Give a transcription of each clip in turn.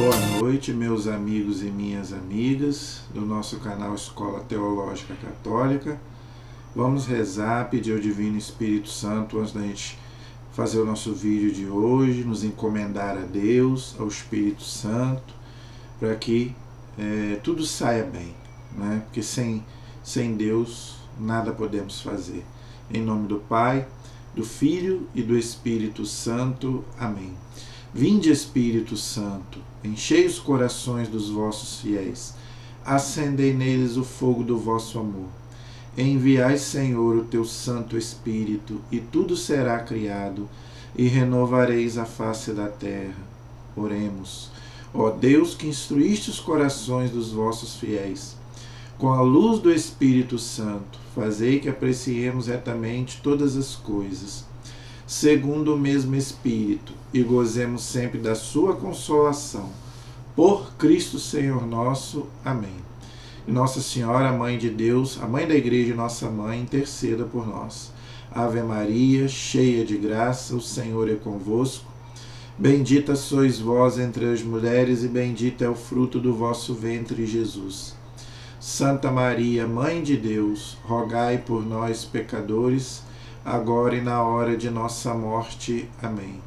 Boa noite, meus amigos e minhas amigas do nosso canal Escola Teológica Católica. Vamos rezar, pedir ao Divino Espírito Santo antes da gente fazer o nosso vídeo de hoje, nos encomendar a Deus, ao Espírito Santo, para que tudo saia bem, né? Porque sem Deus nada podemos fazer. Em nome do Pai, do Filho e do Espírito Santo. Amém. Vinde, Espírito Santo, enchei os corações dos vossos fiéis, acendei neles o fogo do vosso amor. Enviai, Senhor, o teu Santo Espírito, e tudo será criado, e renovareis a face da terra. Oremos. Ó Deus, que instruíste os corações dos vossos fiéis, com a luz do Espírito Santo, fazei que apreciemos retamente todas as coisas, segundo o mesmo Espírito, e gozemos sempre da sua consolação. Por Cristo Senhor nosso. Amém. E Nossa Senhora, Mãe de Deus, a Mãe da Igreja e nossa Mãe, interceda por nós. Ave Maria, cheia de graça, o Senhor é convosco. Bendita sois vós entre as mulheres, e bendito é o fruto do vosso ventre, Jesus. Santa Maria, Mãe de Deus, rogai por nós, pecadores, agora e na hora de nossa morte. Amém.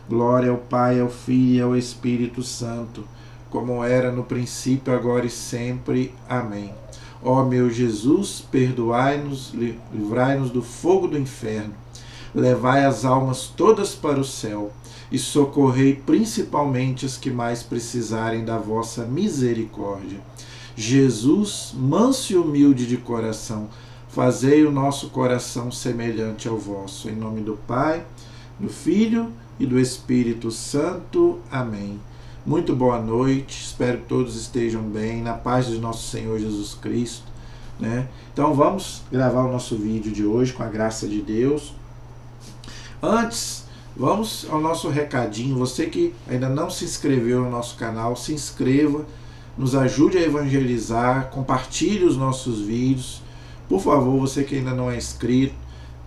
Glória ao Pai, ao Filho e ao Espírito Santo, como era no princípio, agora e sempre. Amém. Ó meu Jesus, perdoai-nos, livrai-nos do fogo do inferno, levai as almas todas para o céu e socorrei principalmente as que mais precisarem da vossa misericórdia. Jesus, manso e humilde de coração, fazei o nosso coração semelhante ao vosso. Em nome do Pai, do Filho e do Espírito Santo. Amém. Muito boa noite, espero que todos estejam bem, na paz de nosso Senhor Jesus Cristo, né? Então vamos gravar o nosso vídeo de hoje com a graça de Deus. Antes, vamos ao nosso recadinho. Você que ainda não se inscreveu no nosso canal, se inscreva, nos ajude a evangelizar, compartilhe os nossos vídeos. Por favor, você que ainda não é inscrito,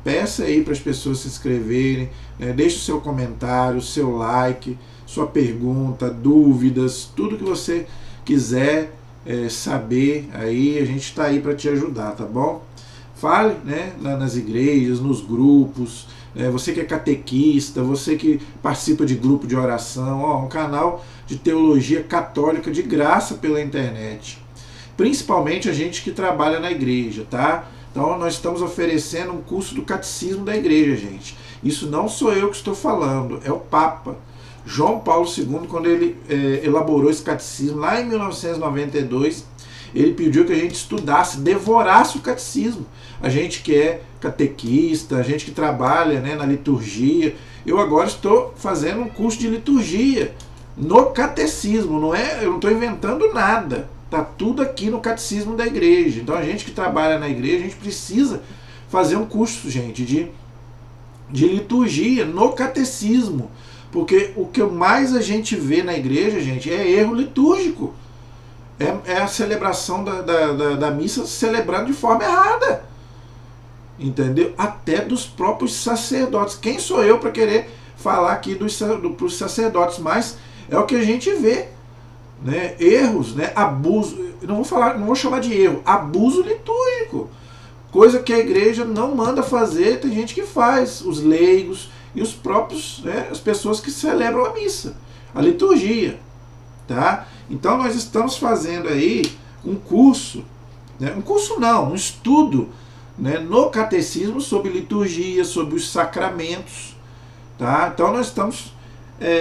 peça aí para as pessoas se inscreverem, né? Deixe o seu comentário, o seu like, sua pergunta, dúvidas, tudo que você quiser saber, aí a gente está aí para te ajudar, tá bom? Fale, né, lá nas igrejas, nos grupos, você que é catequista, você que participa de grupo de oração, um canal de teologia católica de graça pela internet. Principalmente a gente que trabalha na igreja, tá? Então nós estamos oferecendo um curso do Catecismo da Igreja, gente. Isso não sou eu que estou falando, é o Papa João Paulo II, quando ele elaborou esse catecismo lá em 1992, ele pediu que a gente estudasse, devorasse o catecismo. A gente que é catequista, a gente que trabalha, né, na liturgia. Eu agora estou fazendo um curso de liturgia no catecismo, eu não estou inventando nada. Está tudo aqui no Catecismo da Igreja. Então a gente que trabalha na igreja, a gente precisa fazer um curso, gente, de liturgia no catecismo. Porque o que mais a gente vê na igreja, gente, é erro litúrgico. É a celebração da missa celebrando de forma errada. Entendeu? Até dos próprios sacerdotes. Quem sou eu para querer falar aqui para os sacerdotes? Mas é o que a gente vê. Né? Erros, né? Abuso, não vou chamar de erro, abuso litúrgico, coisa que a igreja não manda fazer, tem gente que faz, os leigos e os próprios, né, as pessoas que celebram a missa, a liturgia, tá? Então nós estamos fazendo aí um curso, né? Um estudo, né, no catecismo sobre liturgia, sobre os sacramentos, tá? Então nós estamos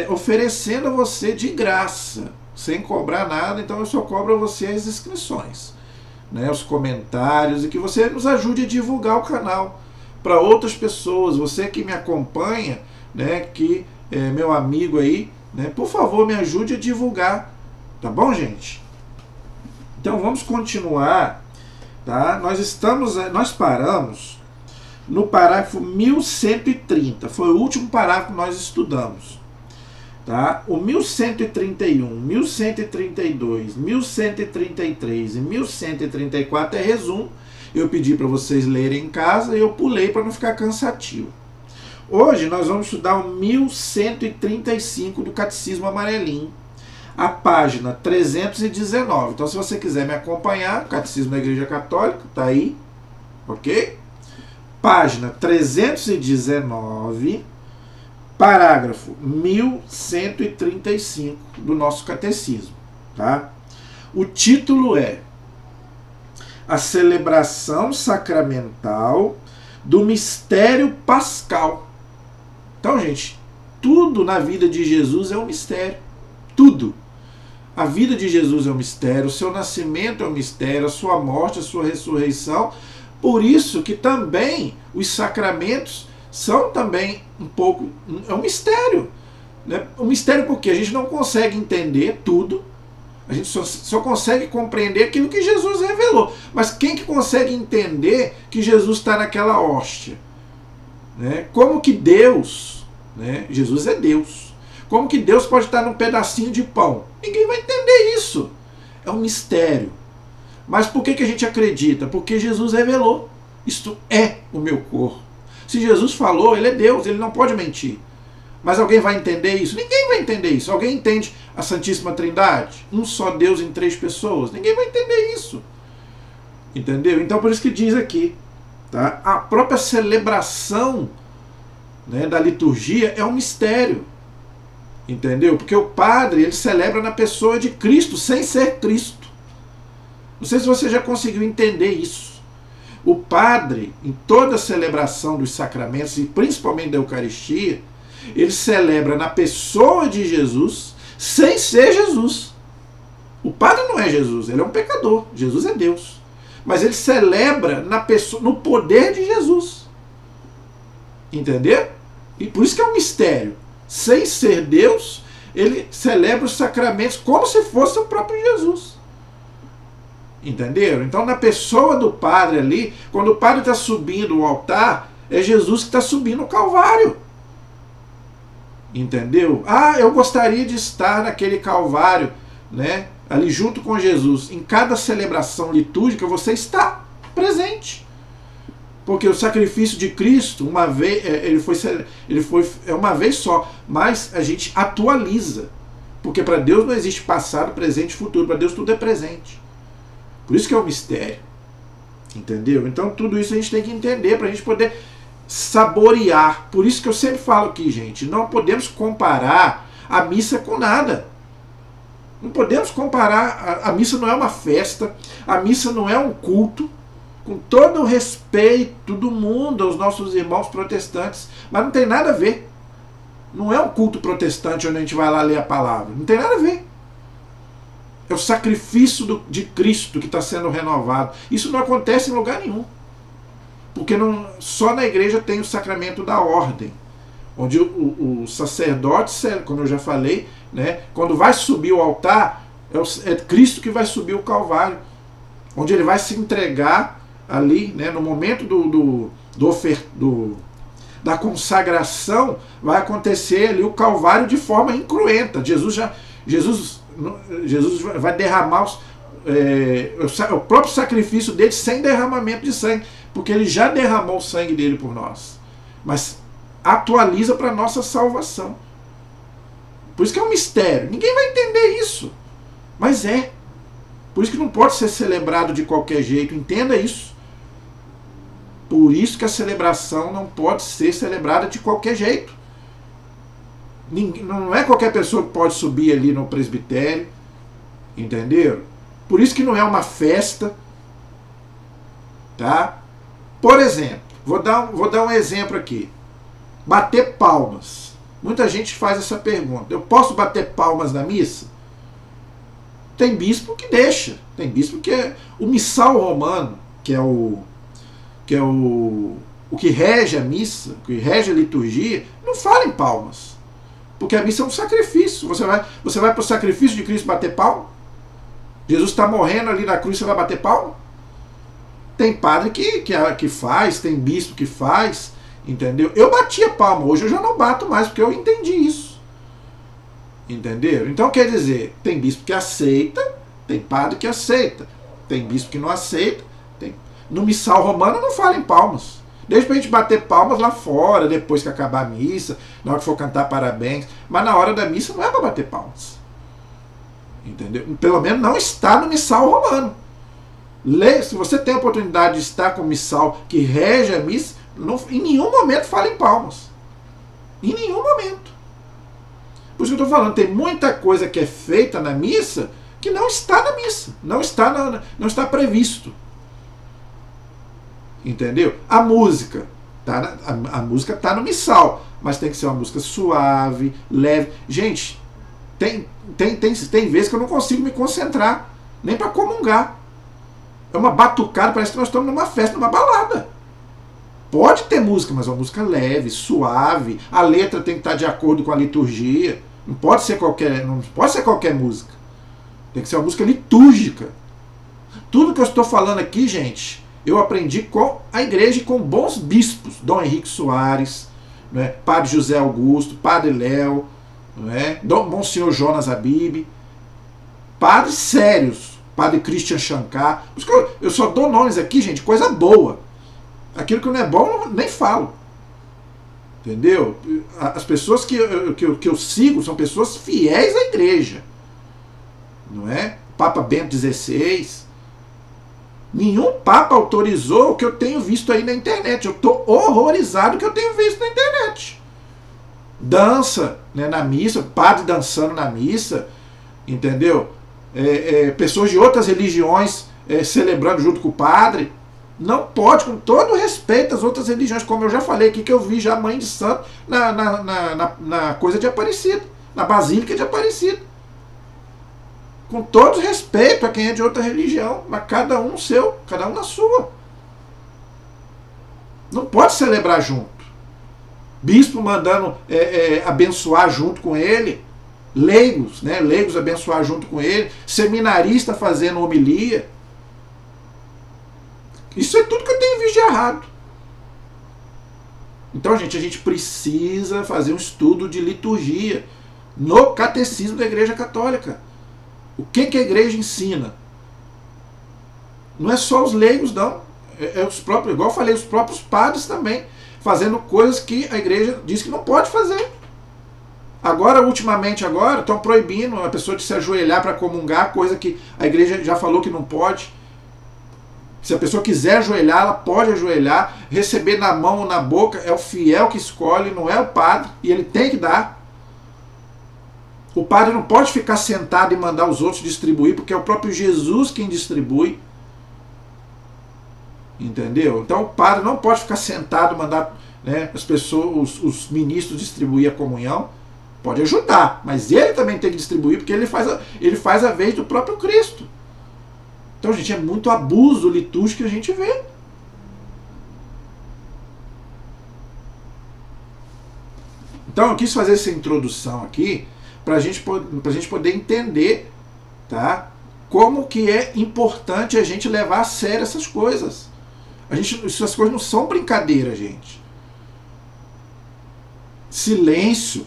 oferecendo a você de graça, sem cobrar nada. Então eu só cobro a você as inscrições, né, os comentários, e que você nos ajude a divulgar o canal para outras pessoas. Você que me acompanha, né, que é meu amigo aí, né, por favor, me ajude a divulgar, tá bom, gente? Então vamos continuar, tá? Nós paramos no parágrafo 1130, foi o último parágrafo que nós estudamos. Tá? O 1131, 1132, 1133 e 1134 é resumo. Eu pedi para vocês lerem em casa e eu pulei para não ficar cansativo. Hoje nós vamos estudar o 1135 do Catecismo Amarelinho. a página 319. Então, se você quiser me acompanhar, Catecismo da Igreja Católica, está aí, ok? Página 319, parágrafo 1135 do nosso catecismo, tá? O título é A Celebração Sacramental do Mistério Pascal. Então, gente, tudo na vida de Jesus é um mistério. Tudo. A vida de Jesus é um mistério, o seu nascimento é um mistério, a sua morte, a sua ressurreição. Por isso que também os sacramentos são também um pouco... é um mistério. Né? Um mistério porque a gente não consegue entender tudo. A gente só consegue compreender aquilo que Jesus revelou. Mas quem que consegue entender que Jesus está naquela hóstia? Né? Como que Deus... né? Jesus é Deus. Como que Deus pode estar num pedacinho de pão? Ninguém vai entender isso. É um mistério. Mas por que a gente acredita? Porque Jesus revelou. Isto é o meu corpo. Se Jesus falou, ele é Deus, ele não pode mentir. Mas alguém vai entender isso? Ninguém vai entender isso. Alguém entende a Santíssima Trindade? Um só Deus em 3 pessoas? Ninguém vai entender isso. Entendeu? Então por isso que diz aqui, tá? A própria celebração, né, da liturgia é um mistério. Entendeu? Porque o padre, ele celebra na pessoa de Cristo, sem ser Cristo. Não sei se você já conseguiu entender isso. O padre, em toda a celebração dos sacramentos, e principalmente da Eucaristia, ele celebra na pessoa de Jesus, sem ser Jesus. O padre não é Jesus, ele é um pecador. Jesus é Deus. Mas ele celebra na pessoa, no poder de Jesus. Entendeu? E por isso que é um mistério. Sem ser Deus, ele celebra os sacramentos como se fosse o próprio Jesus. Entenderam? Então, na pessoa do padre ali, quando o padre está subindo o altar, é Jesus que está subindo o Calvário. Entendeu? Ah, eu gostaria de estar naquele Calvário, né? Ali junto com Jesus. Em cada celebração litúrgica, você está presente. Porque o sacrifício de Cristo, uma vez, ele foi uma vez só, mas a gente atualiza. Porque para Deus não existe passado, presente e futuro. Para Deus tudo é presente. Por isso que é um mistério. Entendeu? Então tudo isso a gente tem que entender para a gente poder saborear. Por isso que eu sempre falo aqui, gente, não podemos comparar a missa com nada. Não podemos comparar, a missa não é uma festa, a missa não é um culto, com todo o respeito do mundo aos nossos irmãos protestantes, mas não tem nada a ver. Não é um culto protestante onde a gente vai lá ler a palavra, não tem nada a ver. É o sacrifício de Cristo que está sendo renovado. Isso não acontece em lugar nenhum. Porque só na igreja tem o sacramento da ordem. Onde o sacerdote, como eu já falei, né, quando vai subir o altar, é Cristo que vai subir o Calvário. Onde ele vai se entregar ali, né, no momento da consagração, vai acontecer ali o Calvário de forma incruenta. Jesus vai derramar o próprio sacrifício dele sem derramamento de sangue, porque ele já derramou o sangue dele por nós. Mas atualiza para a nossa salvação. Por isso que é um mistério. Ninguém vai entender isso. Mas é. Por isso que não pode ser celebrado de qualquer jeito. Entenda isso. Por isso que a celebração não pode ser celebrada de qualquer jeito. Não é qualquer pessoa que pode subir ali no presbitério. Entenderam? Por isso que não é uma festa. Tá? Por exemplo, vou dar um exemplo aqui. Bater palmas. Muita gente faz essa pergunta. Eu posso bater palmas na missa? Tem bispo que deixa. Tem bispo que é o missal romano, que é o que rege a missa, o que rege a liturgia, não fala em palmas. Porque a missa é um sacrifício. Você vai para o sacrifício de Cristo bater palma? Jesus está morrendo ali na cruz, você vai bater palma? Tem padre que faz, tem bispo que faz, entendeu? Eu batia palma, hoje eu já não bato mais, porque eu entendi isso. Entenderam? Então quer dizer, tem bispo que aceita, tem padre que aceita, tem bispo que não aceita. No missal romano não fala em palmas. Deixa pra gente bater palmas lá fora, depois que acabar a missa, na hora que for cantar parabéns. Mas na hora da missa não é para bater palmas. Entendeu? Pelo menos não está no missal romano. Se você tem a oportunidade de estar com o missal que rege a missa, em nenhum momento fala em palmas. Em nenhum momento. Por isso que eu estou falando, tem muita coisa que é feita na missa que não está na missa. Não está previsto. Entendeu? A música. A música está no missal. Mas tem que ser uma música suave, leve. Gente, tem vezes que eu não consigo me concentrar. Nem para comungar. É uma batucada, parece que nós estamos numa festa, numa balada. Pode ter música, mas uma música leve, suave. A letra tem que estar de acordo com a liturgia. Não pode ser qualquer música. Tem que ser uma música litúrgica. Tudo que eu estou falando aqui, gente, eu aprendi com a igreja e com bons bispos. Dom Henrique Soares, né? Padre José Augusto, Padre Léo, né? Monsenhor Jonas Abib. Padres sérios. Padre Christian Shankar. Eu só dou nomes aqui, gente, coisa boa. Aquilo que não é bom, eu nem falo. Entendeu? As pessoas que eu sigo são pessoas fiéis à igreja. Não é? Papa Bento XVI. Nenhum papa autorizou o que eu tenho visto aí na internet. Eu estou horrorizado com o que eu tenho visto na internet. Dança, né, na missa, padre dançando na missa. Entendeu? Pessoas de outras religiões celebrando junto com o padre. Não pode, com todo respeito às outras religiões, como eu já falei aqui, que eu vi já a mãe de santo na coisa de Aparecida, na Basílica de Aparecida. Com todo respeito a quem é de outra religião, mas cada um seu, cada um na sua. Não pode celebrar junto. Bispo mandando abençoar junto com ele. Leigos, né? Leigos abençoar junto com ele, seminarista fazendo homilia. Isso é tudo que eu tenho visto de errado. Então, gente, a gente precisa fazer um estudo de liturgia no catecismo da Igreja Católica. O que a igreja ensina? Não é só os leigos, não. É os próprios, igual eu falei, os próprios padres também, fazendo coisas que a igreja diz que não pode fazer. Agora, ultimamente, estão proibindo a pessoa de se ajoelhar para comungar, coisa que a igreja já falou que não pode. Se a pessoa quiser ajoelhar, ela pode ajoelhar. Receber na mão ou na boca é o fiel que escolhe, não é o padre, e ele tem que dar. O padre não pode ficar sentado e mandar os outros distribuir, porque é o próprio Jesus quem distribui. Entendeu? Então o padre não pode ficar sentado e mandar, né, as pessoas, os ministros distribuir a comunhão. Pode ajudar, mas ele também tem que distribuir, porque ele faz a vez do próprio Cristo. Então, gente, é muito abuso litúrgico que a gente vê. Então, eu quis fazer essa introdução aqui para a gente poder entender, tá, como que é importante a gente levar a sério essas coisas. Essas coisas não são brincadeira, gente. Silêncio.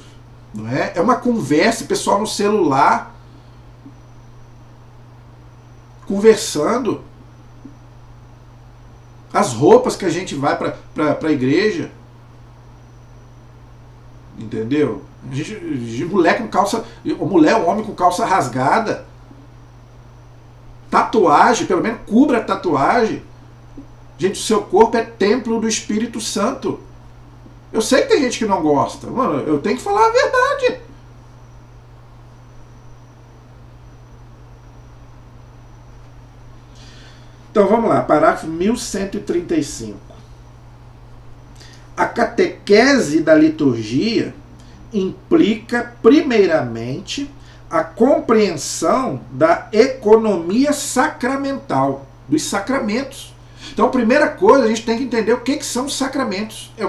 Não é? É uma conversa, pessoal no celular, conversando. As roupas que a gente vai para a igreja. Entendeu? Mulher com calça. Mulher, homem com calça rasgada. Tatuagem, pelo menos cubra a tatuagem. Gente, o seu corpo é templo do Espírito Santo. Eu sei que tem gente que não gosta. Mano, eu tenho que falar a verdade. Então vamos lá, parágrafo 1135. A catequese da liturgia implica, primeiramente, a compreensão da economia sacramental, dos sacramentos. Então, a primeira coisa, a gente tem que entender o que são os sacramentos. É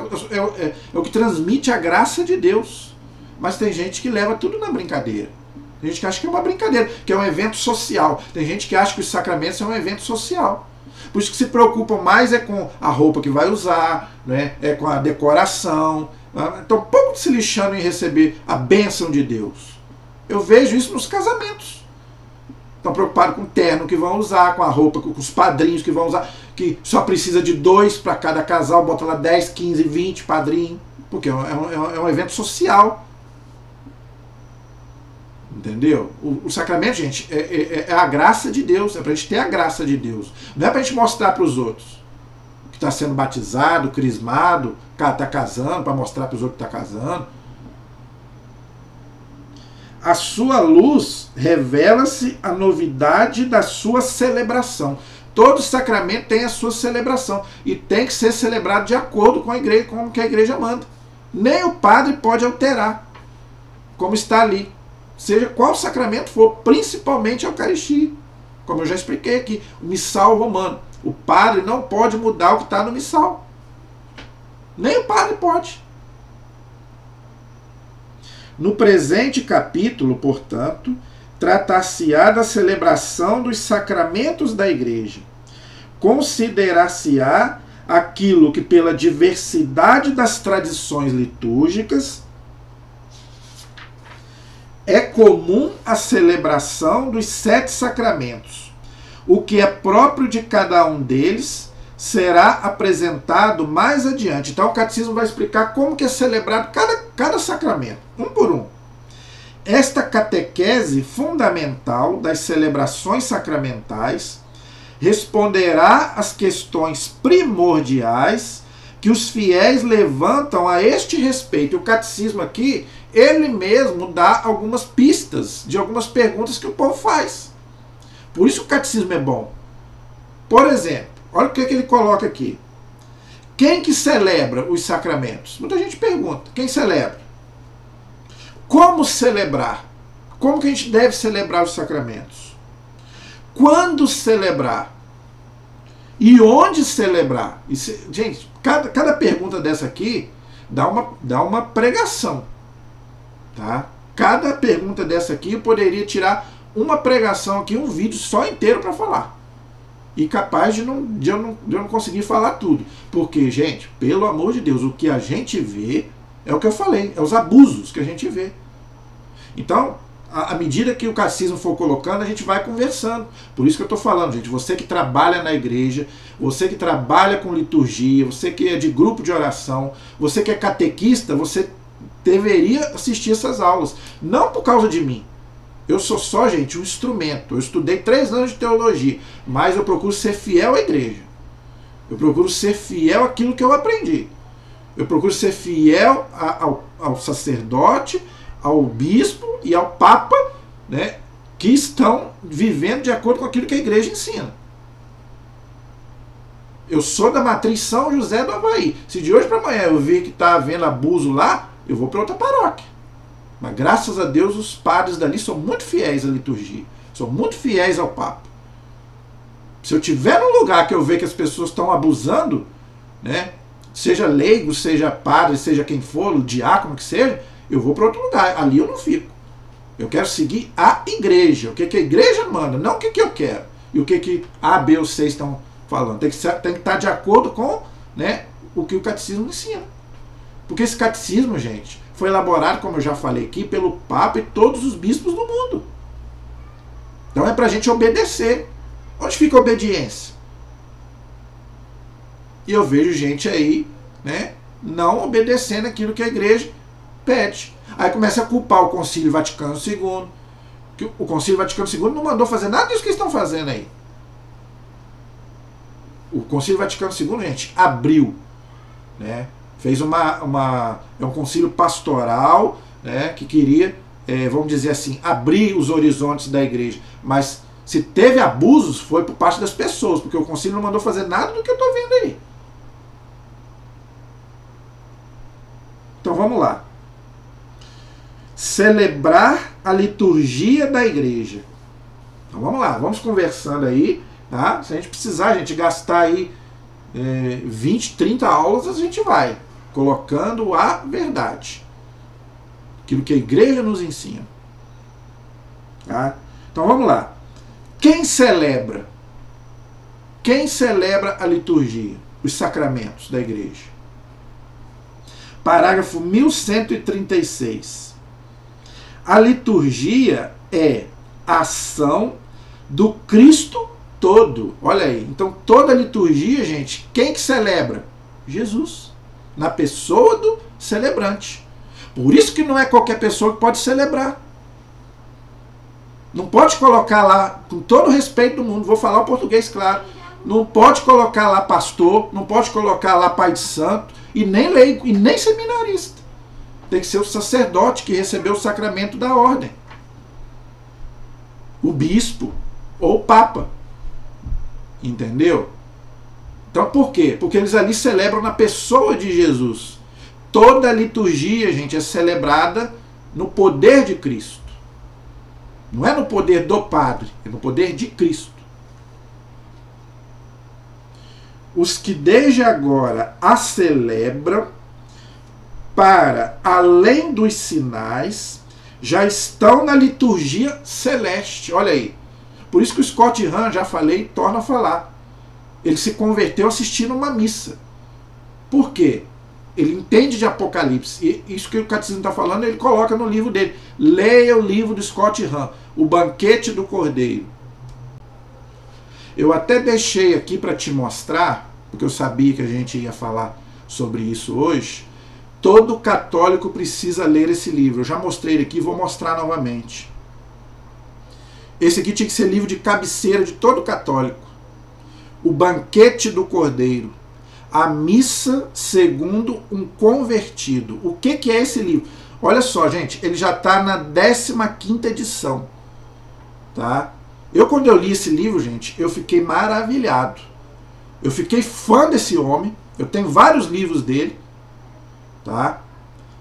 o que transmite a graça de Deus. Mas tem gente que leva tudo na brincadeira. Tem gente que acha que é uma brincadeira, que é um evento social. Tem gente que acha que os sacramentos são um evento social. Por isso que se preocupam mais com a roupa que vai usar, né? É com a decoração. Estão um pouco se lixando em receber a bênção de Deus. Eu vejo isso nos casamentos. Estão preocupados com o terno que vão usar, com a roupa, com os padrinhos que vão usar, que só precisa de 2 para cada casal, bota lá 10, 15, 20 padrinhos, porque é um evento social. Entendeu? O sacramento, gente, é a graça de Deus. É para a gente ter a graça de Deus. Não é para a gente mostrar para os outros que está sendo batizado, crismado, está casando, para mostrar para os outros que está casando. A sua luz revela-se a novidade da sua celebração. Todo sacramento tem a sua celebração e tem que ser celebrado de acordo com a igreja, com o que a igreja manda. Nem o padre pode alterar, como está ali. Seja qual sacramento for, principalmente a Eucaristia. Como eu já expliquei aqui, o missal romano. O padre não pode mudar o que está no missal. Nem o padre pode. No presente capítulo, portanto, tratar-se-á da celebração dos sacramentos da Igreja. Considerar-se-á aquilo que, pela diversidade das tradições litúrgicas, é comum à celebração dos 7 sacramentos. O que é próprio de cada um deles será apresentado mais adiante. Então o catecismo vai explicar como que é celebrado cada sacramento, um por um. Esta catequese fundamental das celebrações sacramentais responderá às questões primordiais que os fiéis levantam a este respeito. O catecismo aqui, ele mesmo dá algumas pistas de algumas perguntas que o povo faz. Por isso o catecismo é bom. Por exemplo, olha o que ele coloca aqui. Quem que celebra os sacramentos? Muita gente pergunta, quem celebra? Como celebrar? Como que a gente deve celebrar os sacramentos? Quando celebrar? E onde celebrar? Isso, gente, cada pergunta dessa aqui dá uma pregação. Tá? Cada pergunta dessa aqui eu poderia tirar uma pregação aqui, um vídeo só inteiro para falar. E capaz de eu não conseguir falar tudo. Porque, gente, pelo amor de Deus, o que a gente vê é o que eu falei, é os abusos que a gente vê. Então, à medida que o catecismo for colocando, a gente vai conversando. Por isso que eu estou falando, gente, você que trabalha na igreja, você que trabalha com liturgia, você que é de grupo de oração, você que é catequista, você deveria assistir essas aulas. Não por causa de mim. Eu sou só, gente, um instrumento. Eu estudei 3 anos de teologia, mas eu procuro ser fiel à igreja. Eu procuro ser fiel àquilo que eu aprendi. Eu procuro ser fiel ao sacerdote, ao bispo e ao papa, né, que estão vivendo de acordo com aquilo que a igreja ensina. Eu sou da matriz São José do Avaí. Se de hoje para amanhã eu ver que está havendo abuso lá, eu vou para outra paróquia. Mas graças a Deus os padres dali são muito fiéis à liturgia. São muito fiéis ao Papa. Se eu estiver num lugar que eu ver que as pessoas estão abusando, né, seja leigo, seja padre, seja quem for, o diácono que seja, eu vou para outro lugar. Ali eu não fico. Eu quero seguir a igreja. O que a igreja manda, não o que eu quero. E o que A, B ou C estão falando. Tem que estar de acordo com, né, o que o catecismo ensina. Porque esse catecismo, gente, foi elaborado, como eu já falei aqui, pelo Papa e todos os bispos do mundo. Então é para a gente obedecer. Onde fica a obediência? E eu vejo gente aí, né, não obedecendo aquilo que a igreja pede. Aí começa a culpar o Concílio Vaticano II, que o Concílio Vaticano II não mandou fazer nada disso que eles estão fazendo aí. O Concílio Vaticano II, gente, abriu, né, fez é um concílio pastoral, né, que queria, vamos dizer assim, abrir os horizontes da igreja. Mas se teve abusos, foi por parte das pessoas, porque o concílio não mandou fazer nada do que eu estou vendo aí. Então vamos lá. Celebrar a liturgia da igreja. Então vamos lá, vamos conversando aí, tá? Se a gente precisar, a gente gastar aí 20, 30 aulas, a gente vai colocando a verdade. Aquilo que a igreja nos ensina. Tá? Então vamos lá. Quem celebra? Quem celebra a liturgia? Os sacramentos da igreja. Parágrafo 1136. A liturgia é a ação do Cristo todo. Olha aí. Então toda a liturgia, gente, quem que celebra? Jesus. Na pessoa do celebrante. Por isso que não é qualquer pessoa que pode celebrar. Não pode colocar lá, com todo o respeito do mundo, vou falar o português claro, não pode colocar lá pastor, não pode colocar lá pai de santo, e nem leigo, e nem seminarista. Tem que ser o sacerdote que recebeu o sacramento da ordem. O bispo ou o papa. Entendeu? Então por quê? Porque eles ali celebram na pessoa de Jesus. Toda a liturgia, gente, é celebrada no poder de Cristo. Não é no poder do Padre, é no poder de Cristo. Os que desde agora a celebram, para além dos sinais, já estão na liturgia celeste. Olha aí. Por isso que o Scott Hahn, já falei, torna a falar. Ele se converteu assistindo uma missa. Por quê? Ele entende de Apocalipse. E isso que o Catecismo está falando, ele coloca no livro dele. Leia o livro do Scott Hahn, O Banquete do Cordeiro. Eu até deixei aqui para te mostrar, porque eu sabia que a gente ia falar sobre isso hoje. Todo católico precisa ler esse livro. Eu já mostrei ele aqui, vou mostrar novamente. Esse aqui tinha que ser livro de cabeceira de todo católico. O Banquete do Cordeiro. A Missa segundo um Convertido. O que é esse livro? Olha só, gente, ele já está na 15ª edição. Tá? Quando eu li esse livro, gente, eu fiquei maravilhado. Eu fiquei fã desse homem. Eu tenho vários livros dele. Tá?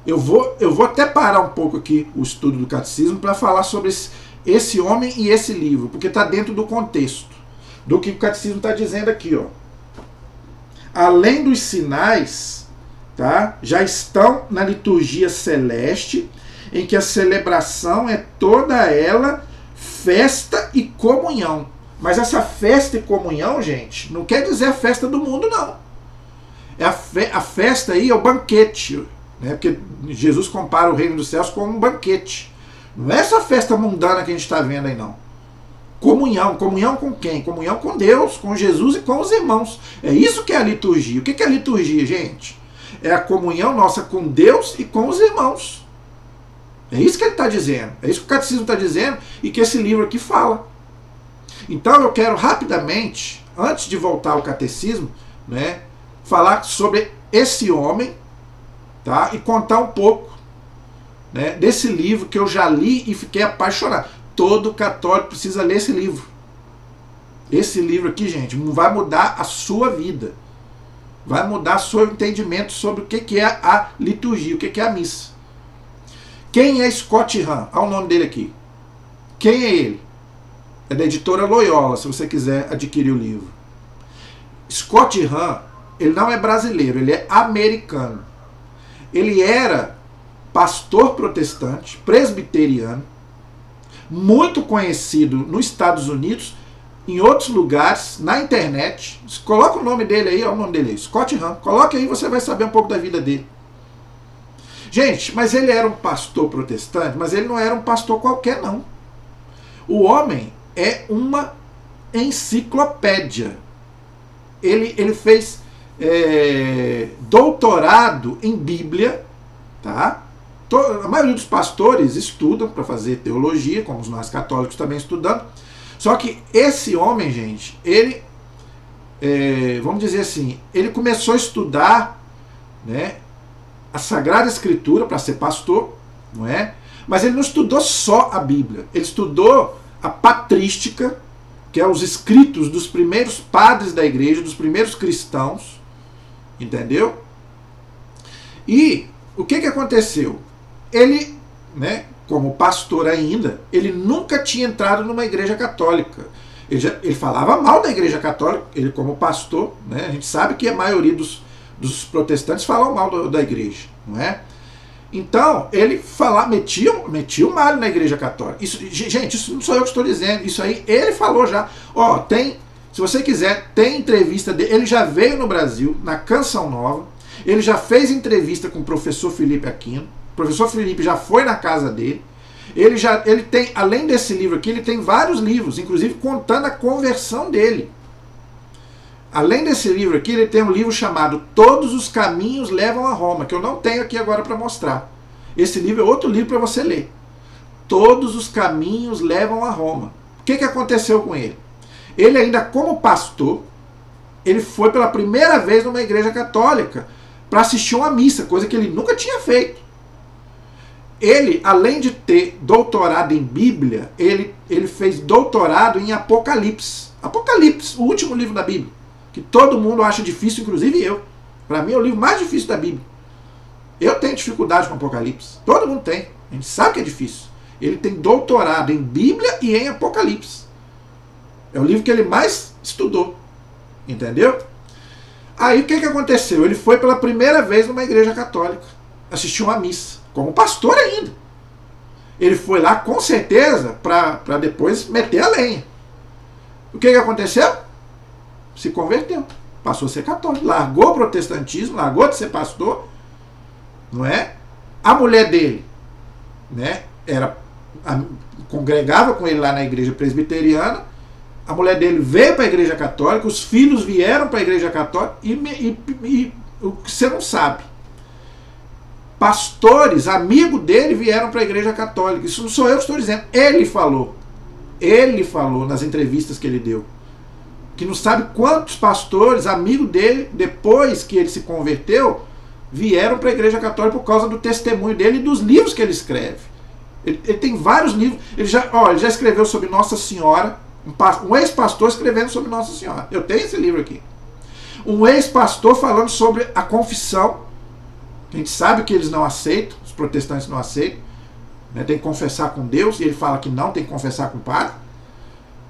Eu vou até parar um pouco aqui o estudo do catecismo para falar sobre esse homem e esse livro, porque está dentro do contexto do que o catecismo está dizendo aqui. Ó. Além dos sinais, tá? Já estão na liturgia celeste, em que a celebração é toda ela festa e comunhão. Mas essa festa e comunhão, gente, não quer dizer a festa do mundo, não. A festa aí é o banquete, né? Porque Jesus compara o reino dos céus com um banquete. Não é essa festa mundana que a gente está vendo aí, não. Comunhão. Comunhão com quem? Comunhão com Deus, com Jesus e com os irmãos. É isso que é a liturgia. O que é a liturgia, gente? É a comunhão nossa com Deus e com os irmãos. É isso que ele está dizendo. É isso que o catecismo está dizendo e que esse livro aqui fala. Então eu quero rapidamente, antes de voltar ao catecismo, né, falar sobre esse homem, tá? E contar um pouco, né, desse livro que eu já li e fiquei apaixonado. Todo católico precisa ler esse livro. Esse livro aqui, gente, vai mudar a sua vida. Vai mudar o seu entendimento sobre o que é a liturgia, o que é a missa. Quem é Scott Hahn? Olha o nome dele aqui. Quem é ele? É da editora Loyola, se você quiser adquirir o livro. Scott Hahn, ele não é brasileiro, ele é americano. Ele era pastor protestante, presbiteriano, muito conhecido nos Estados Unidos, em outros lugares, na internet. Coloca o nome dele aí, olha o nome dele aí, Scott Hahn. Coloque aí, você vai saber um pouco da vida dele. Gente, mas ele era um pastor protestante, mas ele não era um pastor qualquer, não. O homem é uma enciclopédia. Ele fez doutorado em Bíblia, tá? A maioria dos pastores estudam para fazer teologia, como nós católicos também estudamos. Só que esse homem, gente, ele, vamos dizer assim, ele começou a estudar, né, a Sagrada Escritura para ser pastor, não é? Mas ele não estudou só a Bíblia, ele estudou a patrística, que é os escritos dos primeiros padres da igreja, dos primeiros cristãos, entendeu? E o que aconteceu? Ele, né, como pastor ainda, ele nunca tinha entrado numa igreja católica. Ele falava mal da igreja católica, ele como pastor, né, a gente sabe que a maioria dos protestantes falam mal da igreja, não é? Então, ele metia o malho na igreja católica. Isso, gente, isso não sou eu que estou dizendo, isso aí ele falou já. Ó, se você quiser, tem entrevista dele, ele já veio no Brasil, na Canção Nova, ele já fez entrevista com o professor Felipe Aquino, o professor Felipe já foi na casa dele, ele tem, além desse livro aqui, ele tem vários livros, inclusive contando a conversão dele. Além desse livro aqui, ele tem um livro chamado Todos os Caminhos Levam a Roma, que eu não tenho aqui agora para mostrar. Esse livro é outro livro para você ler. todos os caminhos levam a Roma. O que aconteceu com ele? Ele ainda como pastor, ele foi pela primeira vez numa igreja católica para assistir uma missa, coisa que ele nunca tinha feito. Ele, além de ter doutorado em Bíblia, ele fez doutorado em Apocalipse. Apocalipse, o último livro da Bíblia, que todo mundo acha difícil, inclusive eu. Para mim é o livro mais difícil da Bíblia. Eu tenho dificuldade com Apocalipse. Todo mundo tem. A gente sabe que é difícil. Ele tem doutorado em Bíblia e em Apocalipse. É o livro que ele mais estudou. Entendeu? Aí o que aconteceu? Ele foi pela primeira vez numa igreja católica. Assistiu uma missa. Como pastor ainda. Ele foi lá com certeza para depois meter a lenha. O que aconteceu? Se converteu. Passou a ser católico. Largou o protestantismo, largou de ser pastor. Não é? A mulher dele, né, congregava com ele lá na igreja presbiteriana. A mulher dele veio para a igreja católica, os filhos vieram para a igreja católica e o que você não sabe, pastores, amigos dele, vieram para a igreja católica. Isso não sou eu que estou dizendo, ele falou nas entrevistas que ele deu, que não sabe quantos pastores, amigos dele, depois que ele se converteu, vieram para a igreja católica por causa do testemunho dele e dos livros que ele escreve. Ele tem vários livros. Ele já escreveu sobre Nossa Senhora, um ex-pastor escrevendo sobre Nossa Senhora. Eu tenho esse livro aqui. Um ex-pastor falando sobre a confissão. A gente sabe que eles não aceitam, os protestantes não aceitam, né? Tem que confessar com Deus, e ele fala que não, tem que confessar com o padre,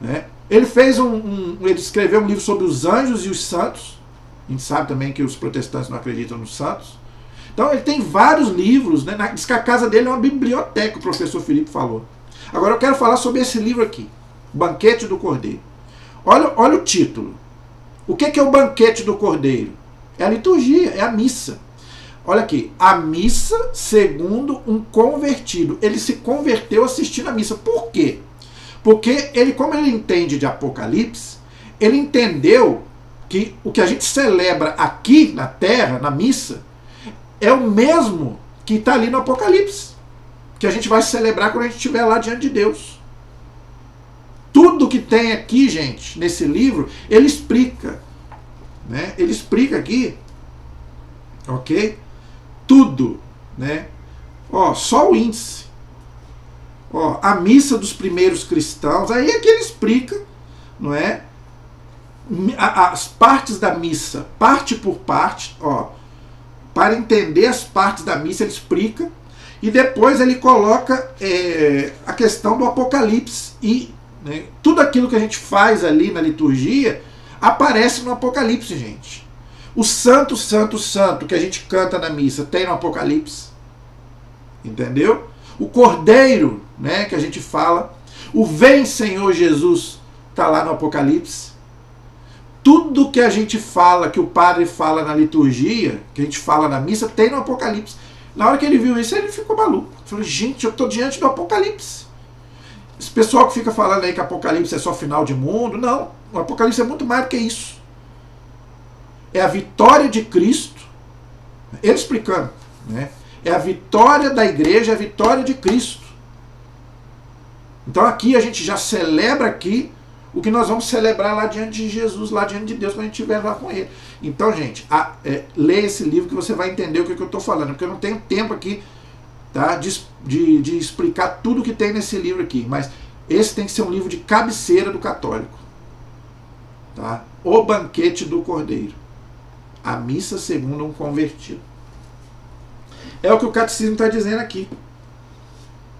né? Ele fez ele escreveu um livro sobre os anjos e os santos. A gente sabe também que os protestantes não acreditam nos santos. Então ele tem vários livros, né? Diz que a casa dele é uma biblioteca, o professor Felipe falou. Agora eu quero falar sobre esse livro aqui, Banquete do Cordeiro. Olha o título. O que é o Banquete do Cordeiro? É a liturgia, é a missa. Olha aqui, a missa segundo um convertido. Ele se converteu assistindo a missa. Por quê? Porque ele, como ele entende de Apocalipse, ele entendeu que o que a gente celebra aqui na terra, na missa, é o mesmo que está ali no Apocalipse, que a gente vai celebrar quando a gente estiver lá diante de Deus. Tudo que tem aqui, gente, nesse livro, ele explica, né? Ele explica aqui, ok? Tudo, né? Ó, só o índice. Ó, a missa dos primeiros cristãos, aí é que ele explica, não é? As partes da missa, parte por parte, ó, para entender as partes da missa, ele explica, e depois ele coloca a questão do Apocalipse, e né, tudo aquilo que a gente faz ali na liturgia aparece no Apocalipse, gente. O santo, santo, santo que a gente canta na missa tem no Apocalipse, entendeu? O Cordeiro, né, que a gente fala, o Vem Senhor Jesus, está lá no Apocalipse. Tudo que a gente fala, que o padre fala na liturgia, que a gente fala na missa, tem no Apocalipse. Na hora que ele viu isso, ele ficou maluco. Ele falou, gente, eu estou diante do Apocalipse. Esse pessoal que fica falando aí que Apocalipse é só final de mundo, não. O Apocalipse é muito mais do que isso. É a vitória de Cristo. Ele explicando, né? É a vitória da igreja, é a vitória de Cristo. Então aqui a gente já celebra aqui o que nós vamos celebrar lá diante de Jesus, lá diante de Deus, quando a gente estiver lá com Ele. Então, gente, leia esse livro que você vai entender o que eu estou falando, porque eu não tenho tempo aqui, tá, de explicar tudo que tem nesse livro aqui, mas esse tem que ser um livro de cabeceira do católico. Tá? O Banquete do Cordeiro. A missa segundo um convertido. É o que o catecismo está dizendo aqui.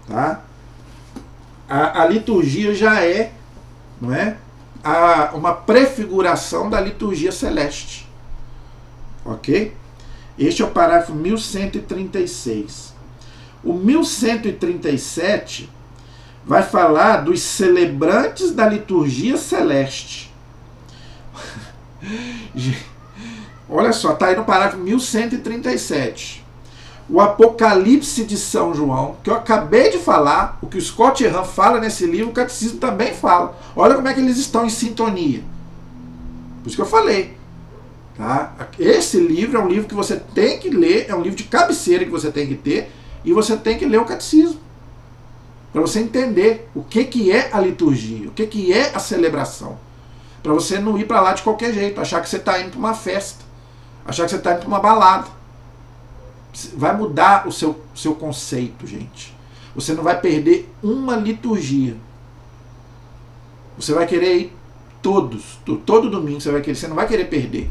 Tá? A liturgia já é, não é, uma prefiguração da liturgia celeste. Ok? Este é o parágrafo 1136. O 1137 vai falar dos celebrantes da liturgia celeste. Olha só, está aí no parágrafo 1137. O Apocalipse de São João, que eu acabei de falar, o que o Scott Hahn fala nesse livro, o catecismo também fala. Olha como é que eles estão em sintonia. Por isso que eu falei. Tá? Esse livro é um livro que você tem que ler, é um livro de cabeceira que você tem que ter, e você tem que ler o catecismo. para você entender o que é a liturgia, o que é a celebração. Para você não ir para lá de qualquer jeito, achar que você está indo para uma festa, achar que você está indo para uma balada. Vai mudar o seu conceito, gente. Você não vai perder uma liturgia. Você vai querer ir todo domingo você não vai querer perder.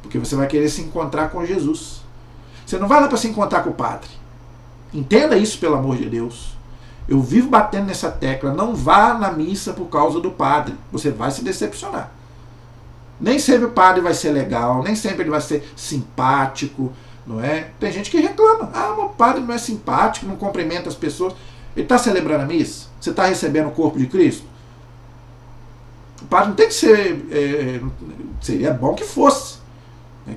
Porque você vai querer se encontrar com Jesus. Você não vai lá para se encontrar com o padre. Entenda isso, pelo amor de Deus. Eu vivo batendo nessa tecla. Não vá na missa por causa do padre. Você vai se decepcionar. Nem sempre o padre vai ser legal, nem sempre ele vai ser simpático, não é? Tem gente que reclama. Ah, o padre não é simpático, não cumprimenta as pessoas. Ele está celebrando a missa? Você está recebendo o corpo de Cristo? O padre não tem que ser... seria bom que fosse.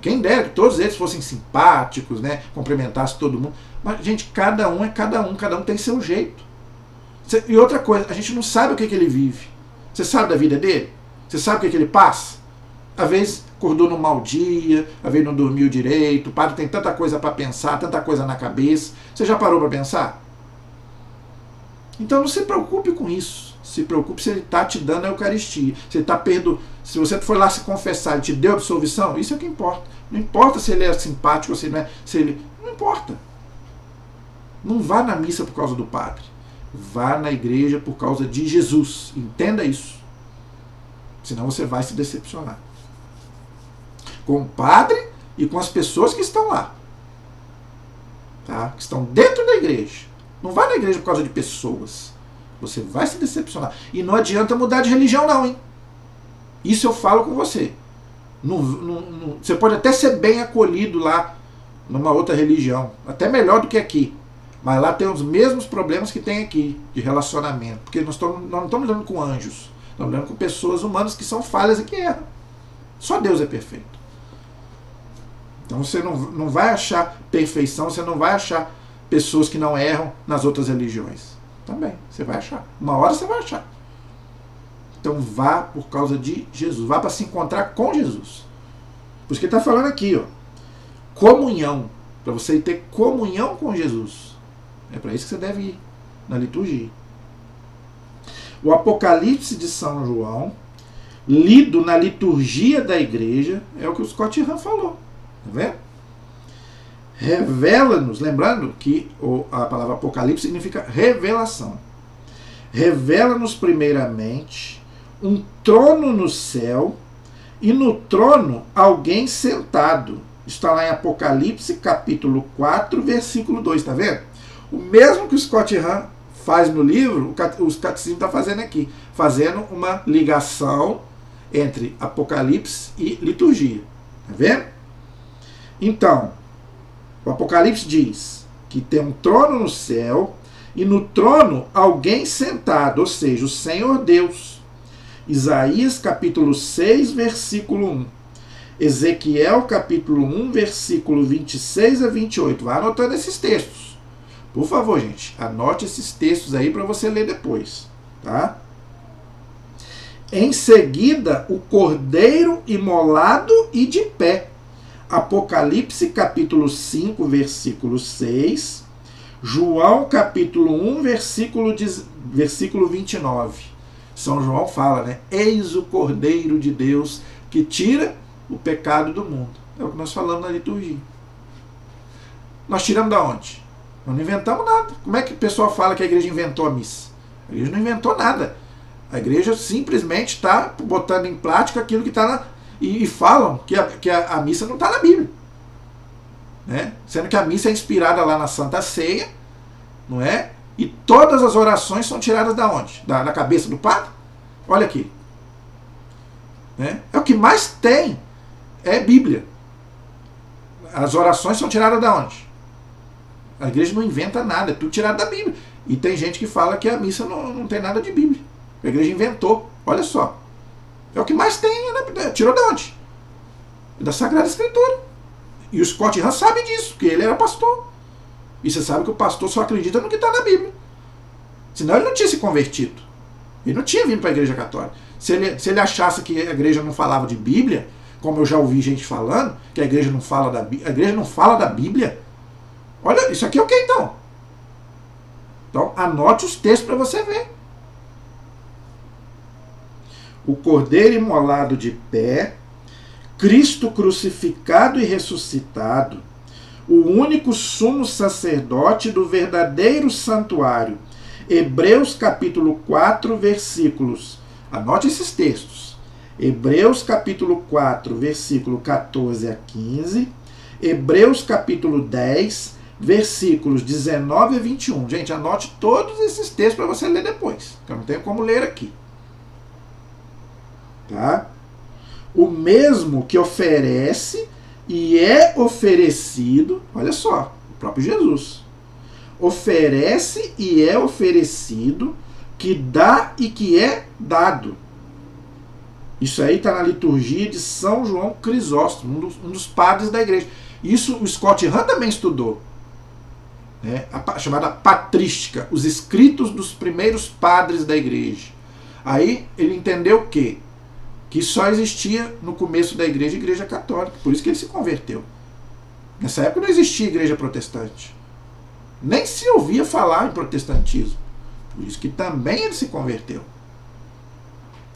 Quem dera que todos eles fossem simpáticos, né? Cumprimentassem todo mundo. Mas, gente, cada um tem seu jeito. E outra coisa, a gente não sabe o que ele vive. Você sabe da vida dele? Você sabe o que ele passa? Às vezes acordou num mau dia, às vezes não dormiu direito, o padre tem tanta coisa para pensar, tanta coisa na cabeça. Você já parou para pensar? Então não se preocupe com isso. Se preocupe se ele está te dando a Eucaristia. Se você for lá se confessar e te deu absolvição, isso é o que importa. Não importa se ele é simpático ou se ele não é. Não importa. Não vá na missa por causa do padre. Vá na igreja por causa de Jesus. Entenda isso. Senão você vai se decepcionar. Com o padre e com as pessoas que estão lá. Tá? Que estão dentro da igreja. Não vá na igreja por causa de pessoas. Você vai se decepcionar. E não adianta mudar de religião não, hein? Isso eu falo com você. Você pode até ser bem acolhido lá numa outra religião. Até melhor do que aqui. Mas lá tem os mesmos problemas que tem aqui, de relacionamento. Porque nós não estamos lidando com anjos. Estamos lidando com pessoas humanas que são falhas e que erram. Só Deus é perfeito. Então você não vai achar perfeição, você não vai achar pessoas que não erram nas outras religiões. Também, você vai achar. Uma hora você vai achar. Então vá por causa de Jesus. Vá para se encontrar com Jesus. Por isso que ele está falando aqui, ó. Comunhão. Para você ter comunhão com Jesus. É para isso que você deve ir na liturgia. O Apocalipse de São João, lido na liturgia da igreja, é o que o Scott Hahn falou. Tá vendo? Revela-nos, lembrando que a palavra Apocalipse significa revelação. Revela-nos primeiramente um trono no céu e no trono alguém sentado. Está lá em Apocalipse capítulo 4, versículo 2, tá vendo? O mesmo que o Scott Hahn faz no livro, o catecismo está fazendo aqui, fazendo uma ligação entre Apocalipse e liturgia. Tá vendo? Então, o Apocalipse diz que tem um trono no céu e no trono alguém sentado, ou seja, o Senhor Deus. Isaías capítulo 6, versículo 1. Ezequiel capítulo 1, versículo 26 a 28. Vai anotando esses textos. Por favor, gente, anote esses textos aí para você ler depois. Tá? Em seguida, o cordeiro imolado e de pé. Apocalipse capítulo 5, versículo 6. João capítulo 1, versículo 29. São João fala, né? Eis o Cordeiro de Deus que tira o pecado do mundo. É o que nós falamos na liturgia. Nós tiramos da onde? Nós não inventamos nada. Como é que o pessoal fala que a igreja inventou a missa? A igreja não inventou nada. A igreja simplesmente está botando em prática aquilo que está na... E falam que a missa não está na Bíblia. Né? Sendo que a missa é inspirada lá na Santa Ceia, não é? E todas as orações são tiradas da onde? Da cabeça do padre? Olha aqui. Né? É o que mais tem. É Bíblia. As orações são tiradas da onde? A igreja não inventa nada, é tudo tirado da Bíblia. E tem gente que fala que a missa não tem nada de Bíblia. A igreja inventou. Olha só. É o que mais tem, né? Tirou de onde? Da Sagrada Escritura. E o Scott Hahn sabe disso, porque ele era pastor. E você sabe que o pastor só acredita no que está na Bíblia. Senão ele não tinha se convertido. Ele não tinha vindo para a igreja católica. Se ele achasse que a igreja não falava de Bíblia, como eu já ouvi gente falando, que a igreja não fala da Bíblia. A igreja não fala da Bíblia. Olha, isso aqui é o que então? Então, anote os textos para você ver. O Cordeiro imolado de pé, Cristo crucificado e ressuscitado, o único sumo sacerdote do verdadeiro santuário. Hebreus capítulo 4, versículos. Anote esses textos. Hebreus capítulo 4, versículo 14 a 15. Hebreus capítulo 10, versículos 19 a 21. Gente, anote todos esses textos para você ler depois, que eu não tenho como ler aqui. Tá? O mesmo que oferece e é oferecido, olha só, o próprio Jesus. Oferece e é oferecido, que dá e que é dado. Isso aí está na liturgia de São João Crisóstomo, um dos padres da igreja. Isso o Scott Hahn também estudou. Né? A chamada patrística, os escritos dos primeiros padres da igreja. Aí ele entendeu o quê? Que só existia no começo da igreja católica. Por isso que ele se converteu. Nessa época não existia igreja protestante. Nem se ouvia falar em protestantismo. Por isso que também ele se converteu.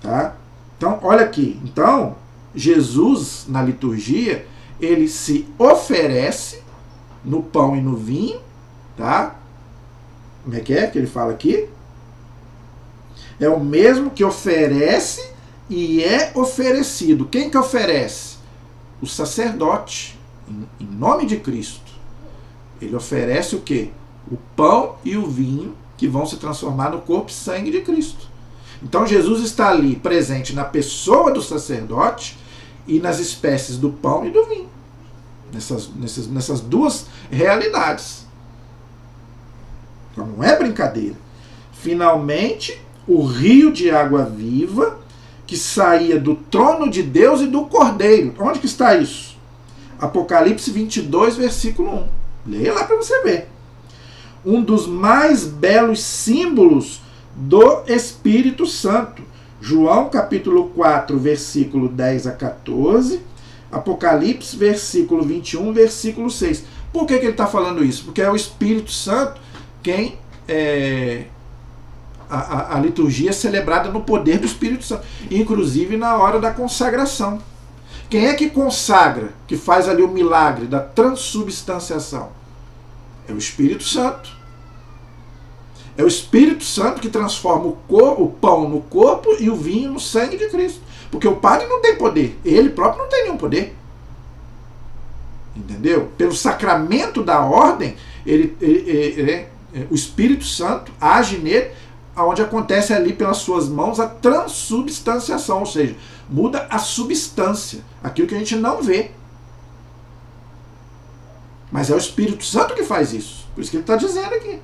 Tá? Então, olha aqui. Então, Jesus, na liturgia, ele se oferece no pão e no vinho. Tá? Como é que ele fala aqui? É o mesmo que oferece e é oferecido. Quem que oferece? O sacerdote, em nome de Cristo. Ele oferece o quê? O pão e o vinho, que vão se transformar no corpo e sangue de Cristo. Então Jesus está ali presente na pessoa do sacerdote e nas espécies do pão e do vinho. Nessas duas realidades. Então não é brincadeira. Finalmente, o rio de água viva que saía do trono de Deus e do Cordeiro. Onde que está isso? Apocalipse 22, versículo 1. Leia lá para você ver. Um dos mais belos símbolos do Espírito Santo. João capítulo 4, versículo 10 a 14. Apocalipse, versículo 21, versículo 6. Por que ele está falando isso? Porque é o Espírito Santo quem a liturgia é celebrada no poder do Espírito Santo, inclusive na hora da consagração. Quem é que consagra, que faz ali o milagre da transubstanciação? É o Espírito Santo. É o Espírito Santo que transforma o pão no corpo e o vinho no sangue de Cristo. Porque o padre não tem poder, ele próprio não tem nenhum poder. Entendeu? Pelo sacramento da ordem, o Espírito Santo age nele, onde acontece ali pelas suas mãos a transubstanciação, ou seja, muda a substância, aquilo que a gente não vê. Mas é o Espírito Santo que faz isso, por isso que ele está dizendo aqui.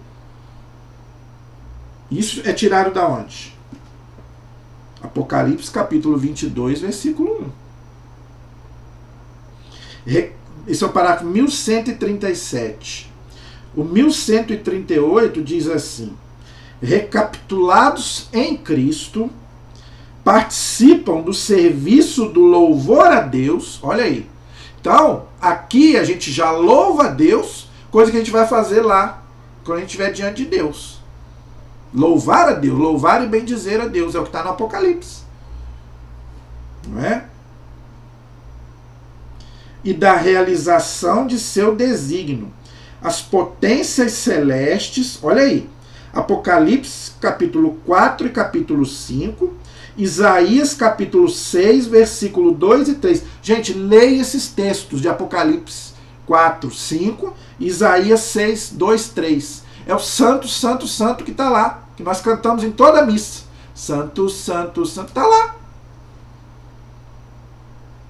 Isso é tirado da onde? Apocalipse capítulo 22, versículo 1. Esse é o parágrafo 1137. O 1138 diz assim: recapitulados em Cristo, participam do serviço do louvor a Deus. Olha aí. Então, aqui a gente já louva a Deus, coisa que a gente vai fazer lá, quando a gente estiver diante de Deus. Louvar a Deus, louvar e bendizer a Deus, é o que está no Apocalipse. Não é? E da realização de seu desígnio. As potências celestes, olha aí, Apocalipse capítulo 4 e capítulo 5, Isaías capítulo 6, versículo 2 e 3. Gente, leia esses textos de Apocalipse 4, 5, Isaías 6, 2, 3. É o santo, santo, santo que está lá, que nós cantamos em toda a missa. Santo, santo, santo, está lá.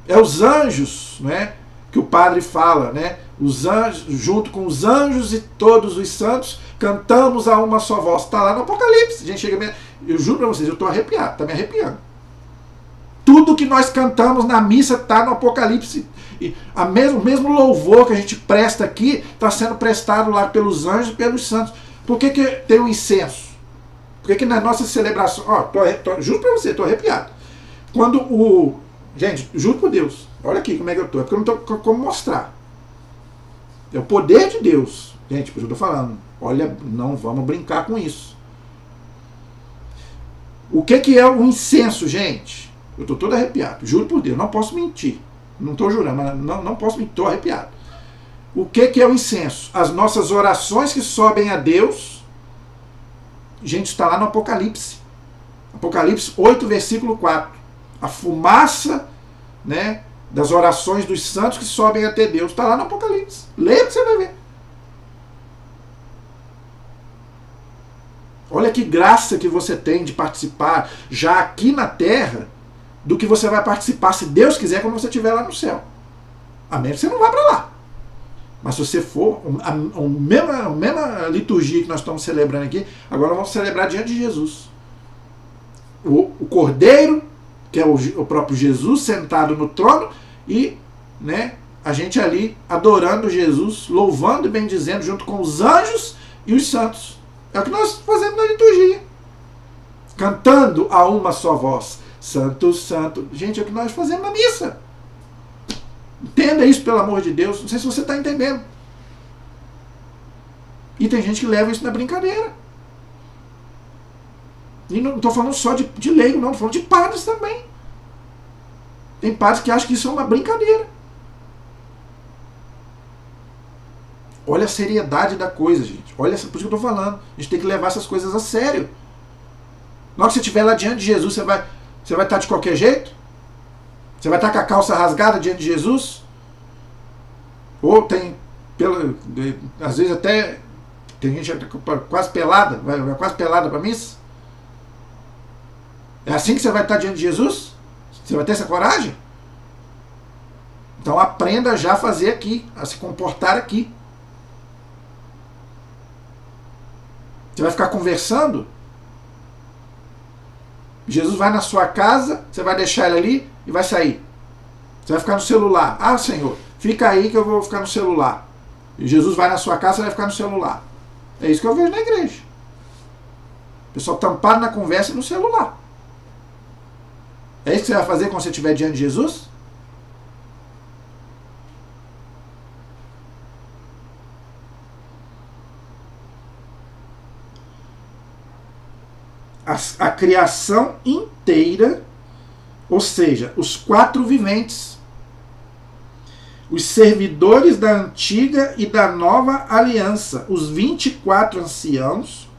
É os anjos, né, que o padre fala, né? Os anjos, junto com os anjos e todos os santos, cantamos a uma só voz. Está lá no Apocalipse. Gente, chega, eu juro para vocês, eu estou arrepiado, está me arrepiando. Tudo que nós cantamos na missa está no Apocalipse. E o mesmo louvor que a gente presta aqui está sendo prestado lá pelos anjos e pelos santos. Por que tem o incenso? Por que na nossa celebração... juro para você, estou arrepiado. Quando gente, juro por Deus, olha aqui como é que eu estou. É porque eu não estou como mostrar. É o poder de Deus. Gente, por isso eu estou falando. Olha, não vamos brincar com isso. O que é o incenso, gente? Eu estou todo arrepiado. Juro por Deus, não posso mentir. Não estou jurando, mas não posso mentir, estou arrepiado. O que é o incenso? As nossas orações que sobem a Deus. Gente, está lá no Apocalipse. Apocalipse 8, versículo 4. A fumaça, né, das orações dos santos que sobem até Deus. Está lá no Apocalipse. Leia que você vai ver. Olha que graça que você tem de participar já aqui na terra do que você vai participar, se Deus quiser, quando você estiver lá no céu. Amém? Você não vai para lá. Mas se você for, a mesma liturgia que nós estamos celebrando aqui, agora vamos celebrar diante de Jesus. O Cordeiro, que é o próprio Jesus sentado no trono, e, né, a gente ali adorando Jesus, louvando e bendizendo junto com os anjos e os santos. É o que nós fazemos na liturgia. Cantando a uma só voz. Santo, santo. Gente, é o que nós fazemos na missa. Entenda isso, pelo amor de Deus. Não sei se você está entendendo. E tem gente que leva isso na brincadeira. E não estou falando só de leigo, não. Estou falando de padres também. Tem padres que acham que isso é uma brincadeira. Olha a seriedade da coisa, gente. Olha, por isso que eu estou falando. A gente tem que levar essas coisas a sério. Na hora que você estiver lá diante de Jesus, você vai estar de qualquer jeito? Você vai estar com a calça rasgada diante de Jesus? Ou tem, às vezes até, tem gente quase pelada, vai quase pelada para a missa? É assim que você vai estar diante de Jesus? Você vai ter essa coragem? Então aprenda já a fazer aqui, a se comportar aqui. Você vai ficar conversando? Jesus vai na sua casa, você vai deixar ele ali e vai sair. Você vai ficar no celular. Ah, Senhor, fica aí que eu vou ficar no celular. E Jesus vai na sua casa, você vai ficar no celular. É isso que eu vejo na igreja. O pessoal tampado na conversa no celular. É isso que você vai fazer quando você estiver diante de Jesus? A criação inteira, ou seja, os 4 viventes, os servidores da antiga e da nova aliança, os 24 anciãos,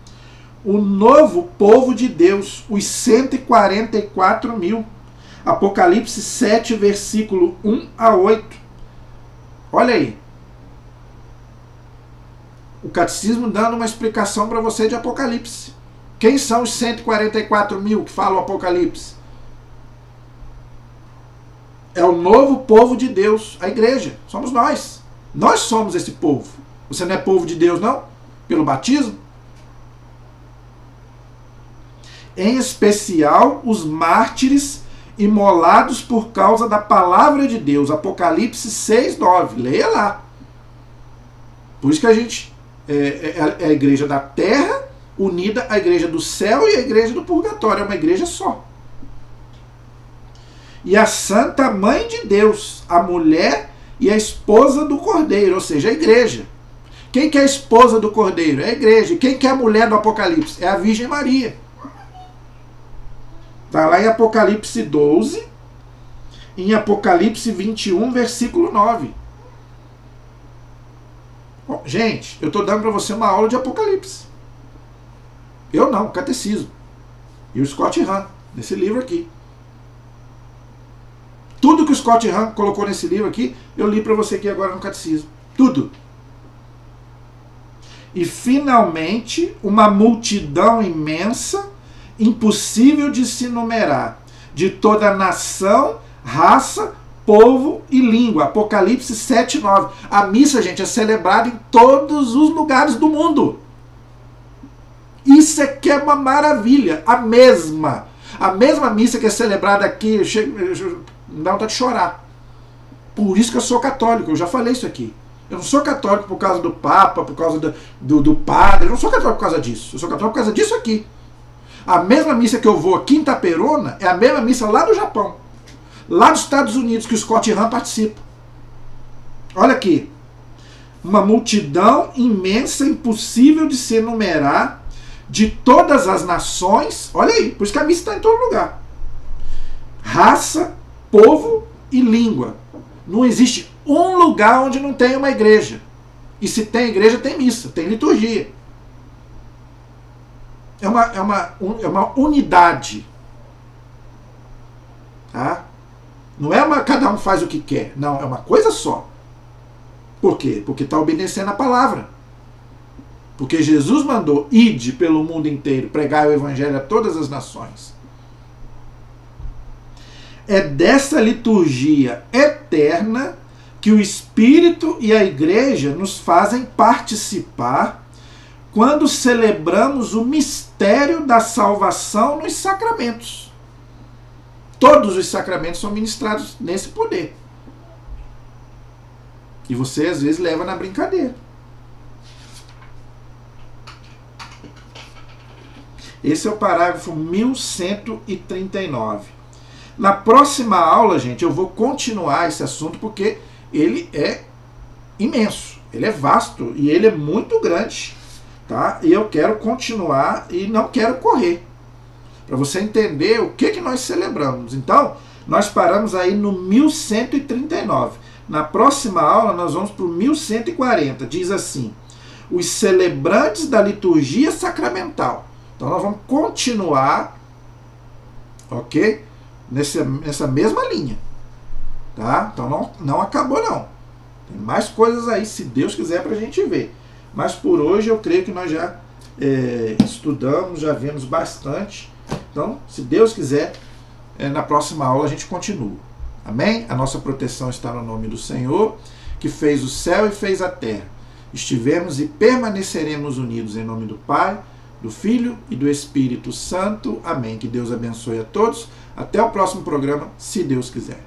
o novo povo de Deus, os 144 mil. Apocalipse 7, versículo 1 a 8. Olha aí. O catecismo dando uma explicação para você de Apocalipse. Quem são os 144 mil que fala o Apocalipse? É o novo povo de Deus, a igreja. Somos nós. Nós somos esse povo. Você não é povo de Deus, não? Pelo batismo? Em especial, os mártires imolados por causa da palavra de Deus. Apocalipse 6, 9. Leia lá. Por isso que a gente é a igreja da terra unida à igreja do céu e à igreja do purgatório. É uma igreja só. E a Santa Mãe de Deus, a mulher e a esposa do Cordeiro, ou seja, a igreja. Quem que é a esposa do Cordeiro? É a igreja. Quem que é a mulher do Apocalipse? É a Virgem Maria. Está lá em Apocalipse 12, em Apocalipse 21, versículo 9. Bom, gente, eu estou dando para você uma aula de Apocalipse. Eu não, catecismo. E o Scott Hahn, nesse livro aqui. Tudo que o Scott Hahn colocou nesse livro aqui, eu li para você aqui agora no catecismo. Tudo. E finalmente, uma multidão imensa, impossível de se numerar, de toda nação, raça, povo e língua. Apocalipse 7, 9. A missa, gente, é celebrada em todos os lugares do mundo. Isso é que é uma maravilha. A mesma missa que é celebrada aqui, me dá vontade de chorar. Por isso que eu sou católico, eu já falei isso aqui. Eu não sou católico por causa do Papa, por causa do padre, eu não sou católico por causa disso. Eu sou católico por causa disso aqui. A mesma missa que eu vou aqui em Itaperuna é a mesma missa lá no Japão. Lá nos Estados Unidos, que o Scott Hahn participa. Olha aqui. uma multidão imensa, impossível de se enumerar, de todas as nações. Olha aí, por isso que a missa está em todo lugar. Raça, povo e língua. Não existe um lugar onde não tem uma igreja. E se tem igreja, tem missa, tem liturgia. É uma unidade. Tá? Não é cada um faz o que quer. Não, é uma coisa só. Por quê? Porque está obedecendo a palavra. Porque Jesus mandou: ide pelo mundo inteiro, pregai o evangelho a todas as nações. É dessa liturgia eterna que o Espírito e a Igreja nos fazem participar quando celebramos o mistério da salvação nos sacramentos. Todos os sacramentos são ministrados nesse poder. E você às vezes leva na brincadeira. Esse é o parágrafo 1139. Na próxima aula, gente, eu vou continuar esse assunto porque ele é imenso, ele é vasto e ele é muito grande, tá? E eu quero continuar e não quero correr, para você entender o que nós celebramos. Então, nós paramos aí no 1139. Na próxima aula, nós vamos para o 1140. Diz assim: os celebrantes da liturgia sacramental. Então, nós vamos continuar, ok? Nessa mesma linha, tá? Então não acabou não, tem mais coisas aí, se Deus quiser, para a gente ver, mas por hoje eu creio que nós já estudamos, já vimos bastante. Então, se Deus quiser, na próxima aula a gente continua, amém? A nossa proteção está no nome do Senhor, que fez o céu e fez a terra. Estivemos e permaneceremos unidos em nome do Pai, do Filho e do Espírito Santo. Amém. Que Deus abençoe a todos. Até o próximo programa, se Deus quiser.